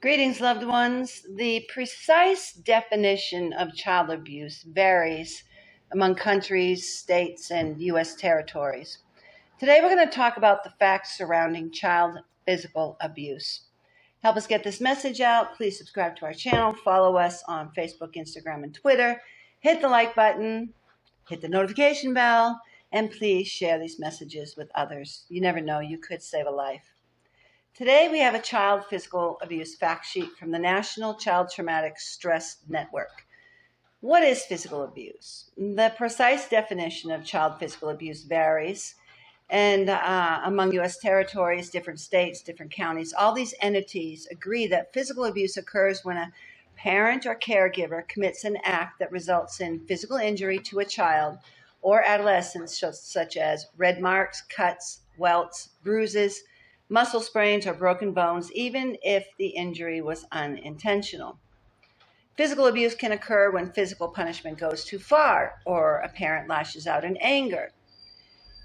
Greetings, loved ones. The precise definition of child abuse varies among countries, states, and U.S. territories. Today, we're going to talk about the facts surrounding child physical abuse. Help us get this message out. Please subscribe to our channel, follow us on Facebook, Instagram, and Twitter. Hit the like button, hit the notification bell, and please share these messages with others. You never know, you could save a life. Today, we have a child physical abuse fact sheet from the National Child Traumatic Stress Network. What is physical abuse? The precise definition of child physical abuse varies, and among U.S. territories, different states, different counties, all these entities agree that physical abuse occurs when a parent or caregiver commits an act that results in physical injury to a child or adolescent, such as red marks, cuts, welts, bruises, muscle sprains, or broken bones, even if the injury was unintentional. Physical abuse can occur when physical punishment goes too far or a parent lashes out in anger.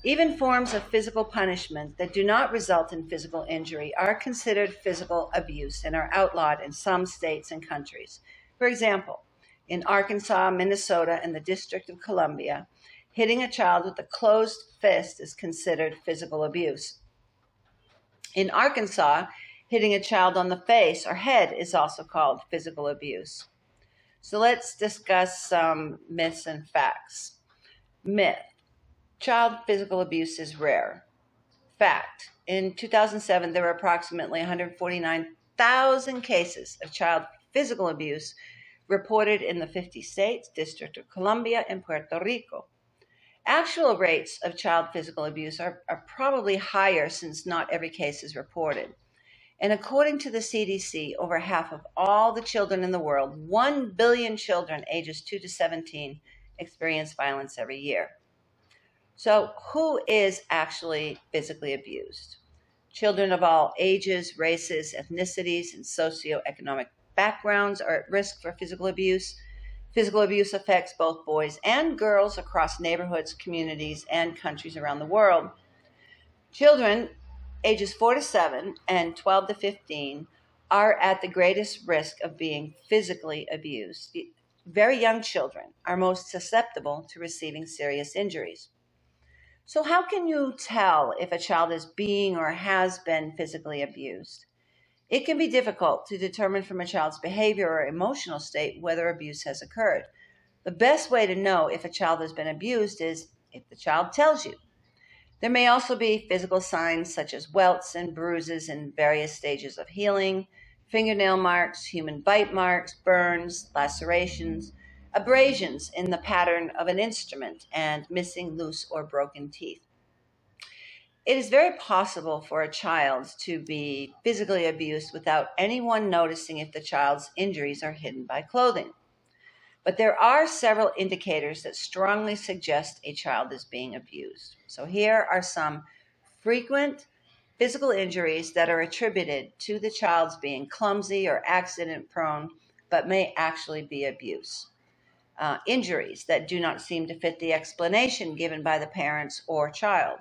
Even forms of physical punishment that do not result in physical injury are considered physical abuse and are outlawed in some states and countries. For example, in Arkansas, Minnesota, and the District of Columbia, hitting a child with a closed fist is considered physical abuse. In Arkansas, hitting a child on the face or head is also called physical abuse. So let's discuss some myths and facts. Myth: child physical abuse is rare. Fact: in 2007, there were approximately 149,000 cases of child physical abuse reported in the 50 states, District of Columbia, and Puerto Rico. Actual rates of child physical abuse are probably higher since not every case is reported. And according to the CDC, over half of all the children in the world, 1 billion children ages 2 to 17, experience violence every year. So who is actually physically abused? Children of all ages, races, ethnicities, and socioeconomic backgrounds are at risk for physical abuse. Physical abuse affects both boys and girls across neighborhoods, communities, and countries around the world. Children ages 4 to 7 and 12 to 15 are at the greatest risk of being physically abused. Very young children are most susceptible to receiving serious injuries. So how can you tell if a child is being or has been physically abused? It can be difficult to determine from a child's behavior or emotional state whether abuse has occurred. The best way to know if a child has been abused is if the child tells you. There may also be physical signs such as welts and bruises in various stages of healing, fingernail marks, human bite marks, burns, lacerations, abrasions in the pattern of an instrument, and missing, loose, or broken teeth. It is very possible for a child to be physically abused without anyone noticing if the child's injuries are hidden by clothing. But there are several indicators that strongly suggest a child is being abused. So here are some frequent physical injuries that are attributed to the child's being clumsy or accident prone, but may actually be abuse. Injuries that do not seem to fit the explanation given by the parents or child.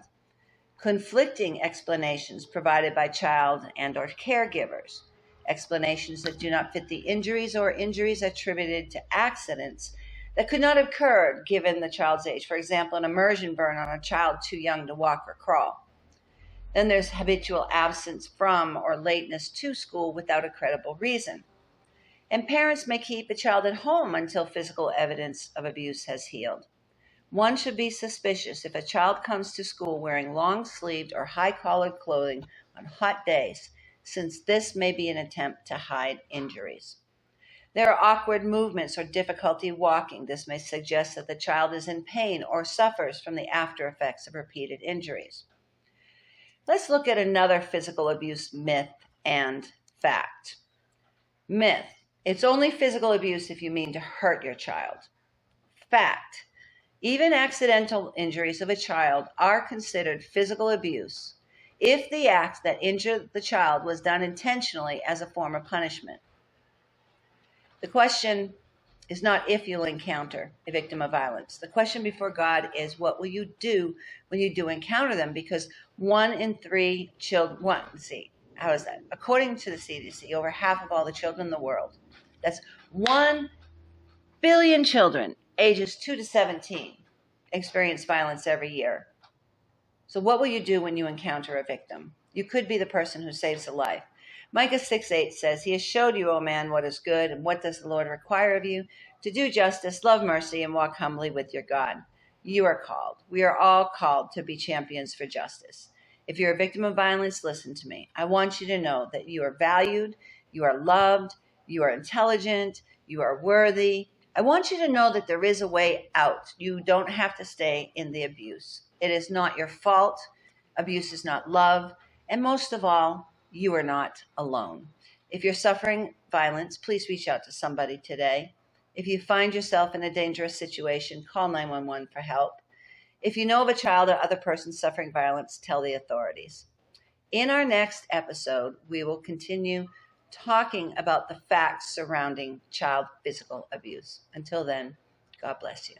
Conflicting explanations provided by child and or caregivers, explanations that do not fit the injuries or injuries attributed to accidents that could not have occurred given the child's age. For example, an immersion burn on a child too young to walk or crawl. Then there's habitual absence from or lateness to school without a credible reason. And parents may keep a child at home until physical evidence of abuse has healed. One should be suspicious if a child comes to school wearing long-sleeved or high-collared clothing on hot days, since this may be an attempt to hide injuries. There are awkward movements or difficulty walking. This may suggest that the child is in pain or suffers from the after effects of repeated injuries. Let's look at another physical abuse myth and fact. Myth: it's only physical abuse if you mean to hurt your child. Fact: even accidental injuries of a child are considered physical abuse if the act that injured the child was done intentionally as a form of punishment. The question is not if you'll encounter a victim of violence. The question before God is, what will you do when you do encounter them? Because 1 in 3 children, How is that? According to the CDC, over half of all the children in the world, that's 1 billion children ages 2 to 17, experience violence every year. So what will you do when you encounter a victim? You could be the person who saves a life. Micah 6:8 says, He has showed you, O man, what is good, and what does the Lord require of you? To do justice, love mercy, and walk humbly with your God. You are called. We are all called to be champions for justice. If you're a victim of violence, listen to me. I want you to know that you are valued, you are loved, you are intelligent, you are worthy. I want you to know that there is a way out. You don't have to stay in the abuse. It is not your fault. Abuse is not love. And most of all, you are not alone. If you're suffering violence, please reach out to somebody today. If you find yourself in a dangerous situation, call 911 for help. If you know of a child or other person suffering violence, tell the authorities. In our next episode, we will continue talking about the facts surrounding child physical abuse. Until then, God bless you.